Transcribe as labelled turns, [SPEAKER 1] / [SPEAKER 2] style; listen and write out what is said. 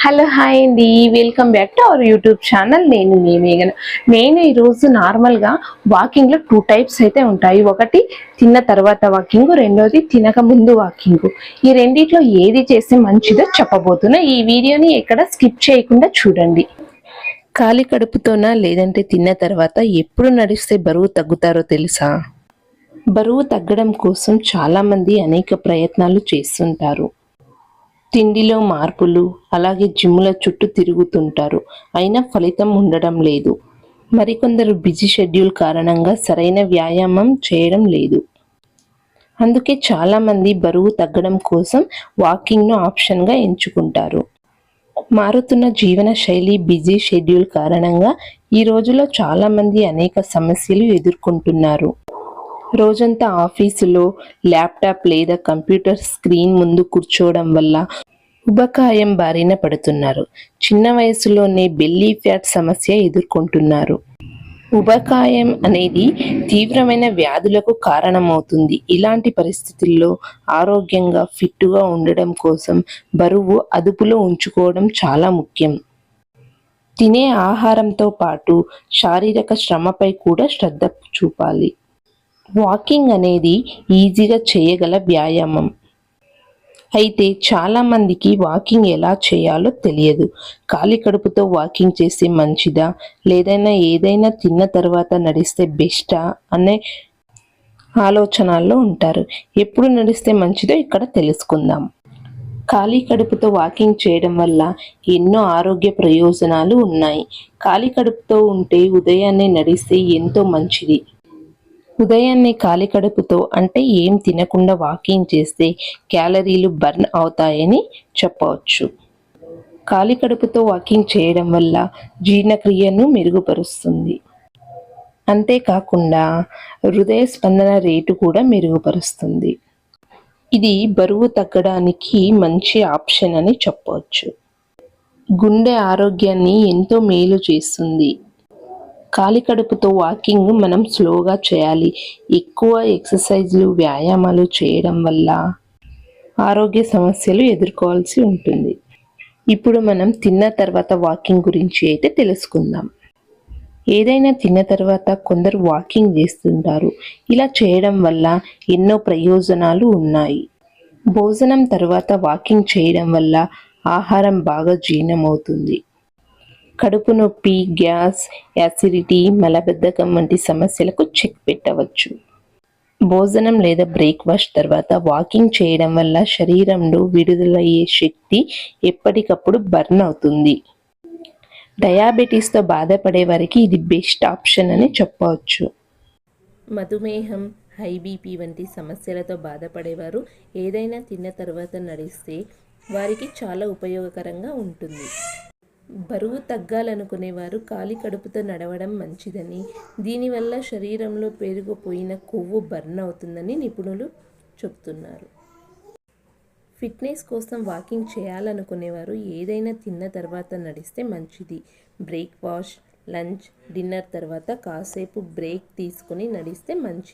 [SPEAKER 1] Hello hi అండి, welcome back to our YouTube channel. నేను ఈరోజు నార్మల్గా వాకింగ్లో 2 టైప్స్ అయితే ఉంటాయి. ఒకటి తిన్న తర్వాత వాకింగ్, రెండోది తినక ముందు వాకింగ్. ఈ రెండిట్లో ఏది చేస్తే మంచిదో చెప్పబోతున్నా. ఈ వీడియోని ఎక్కడ స్కిప్ చేయకుండా చూడండి. ఖాళీ కడుపుతోనా లేదంటే తిన్న తర్వాత ఎప్పుడు నడిస్తే బరువు తగ్గుతారో తెలుసా? బరువు తగ్గడం కోసం చాలామంది అనేక ప్రయత్నాలు చేస్తుంటారు. తిండిలో మార్పులు, అలాగే జిమ్ముల చుట్టూ తిరుగుతుంటారు. అయినా ఫలితం ఉండడం లేదు. మరికొందరు బిజీ షెడ్యూల్ కారణంగా సరైన వ్యాయామం చేయడం లేదు. అందుకే చాలామంది బరువు తగ్గడం కోసం వాకింగ్ను ఆప్షన్గా ఎంచుకుంటారు. మారుతున్న జీవన శైలి, బిజీ షెడ్యూల్ కారణంగా ఈ రోజుల్లో చాలామంది అనేక సమస్యలు ఎదుర్కొంటున్నారు. రోజంతా ఆఫీసులో ల్యాప్టాప్ లేదా కంప్యూటర్ స్క్రీన్ ముందు కూర్చోవడం వల్ల ఉబకాయం బారిన పడుతున్నారు. చిన్న వయసులోనే బెల్లీ ఫ్యాట్ సమస్య ఎదుర్కొంటున్నారు. ఉబకాయం అనేది తీవ్రమైన వ్యాధులకు కారణమవుతుంది. ఇలాంటి పరిస్థితుల్లో ఆరోగ్యంగా ఫిట్టుగా ఉండడం కోసం బరువు అదుపులో ఉంచుకోవడం చాలా ముఖ్యం. తినే ఆహారంతో పాటు శారీరక శ్రమపై కూడా శ్రద్ధ చూపాలి. వాకింగ్ అనేది ఈజీగా చేయగల వ్యాయామం. అయితే చాలామందికి వాకింగ్ ఎలా చేయాలో తెలియదు. ఖాళీ కడుపుతో వాకింగ్ చేస్తే మంచిదా, ఏదైనా తిన్న తర్వాత నడిస్తే బెస్టా అనే ఆలోచనల్లో ఉంటారు. ఎప్పుడు నడిస్తే మంచిదో ఇక్కడ తెలుసుకుందాం. ఖాళీ కడుపుతో వాకింగ్ చేయడం వల్ల ఎన్నో ఆరోగ్య ప్రయోజనాలు ఉన్నాయి. ఖాళీ కడుపుతో ఉంటే ఉదయాన్నే నడిస్తే ఎంతో మంచిది. ఉదయాన్నే ఖాళీ కడుపుతో అంటే ఏం తినకుండా వాకింగ్ చేస్తే క్యాలరీలు బర్న్ అవుతాయని చెప్పవచ్చు. ఖాళీ కడుపుతో వాకింగ్ చేయడం వల్ల జీర్ణక్రియను మెరుగుపరుస్తుంది. అంతేకాకుండా హృదయ స్పందన రేటు కూడా మెరుగుపరుస్తుంది. ఇది బరువు తగ్గడానికి మంచి ఆప్షన్ అని చెప్పవచ్చు. గుండె ఆరోగ్యాన్ని ఎంతో మేలు చేస్తుంది. ఖాళీ కడుపుతో వాకింగ్ మనం స్లోగా చేయాలి. ఎక్కువ ఎక్సర్సైజ్లు, వ్యాయామాలు చేయడం వల్ల ఆరోగ్య సమస్యలు ఎదుర్కోవాల్సి ఉంటుంది. ఇప్పుడు మనం తిన్న తర్వాత వాకింగ్ గురించి అయితే తెలుసుకుందాం. ఏదైనా తిన్న తర్వాత కొందరు వాకింగ్ చేస్తుంటారు. ఇలా చేయడం వల్ల ఎన్నో ప్రయోజనాలు ఉన్నాయి. భోజనం తర్వాత వాకింగ్ చేయడం వల్ల ఆహారం బాగా జీర్ణమవుతుంది. కడుపు నొప్పి, గ్యాస్, యాసిడిటీ, మలబద్ధకం వంటి సమస్యలకు చెక్ పెట్టవచ్చు. భోజనం లేదా బ్రేక్ఫాస్ట్ తర్వాత వాకింగ్ చేయడం వల్ల శరీరంలో విడుదలయ్యే శక్తి ఎప్పటికప్పుడు బర్న్ అవుతుంది. డయాబెటీస్తో బాధపడే వారికి ఇది బెస్ట్ ఆప్షన్ అని చెప్పవచ్చు. మధుమేహం, హై బీపీ వంటి సమస్యలతో బాధపడేవారు ఏదైనా తిన్న తర్వాత నడిస్తే వారికి చాలా ఉపయోగకరంగా ఉంటుంది. బరువు తగ్గాలనుకునేవారు ఖాళీ కడుపుతో నడవడం మంచిదని, దీనివల్ల శరీరంలో పేరుకుపోయిన కొవ్వు బర్న్ అవుతుందని నిపుణులు చెబుతున్నారు. ఫిట్నెస్ కోసం వాకింగ్ చేయాలనుకునేవారు ఏదైనా తిన్న తర్వాత నడిస్తే మంచిది. బ్రేక్ఫాస్ట్, లంచ్, డిన్నర్ తర్వాత కాసేపు బ్రేక్ తీసుకుని నడిస్తే మంచిది.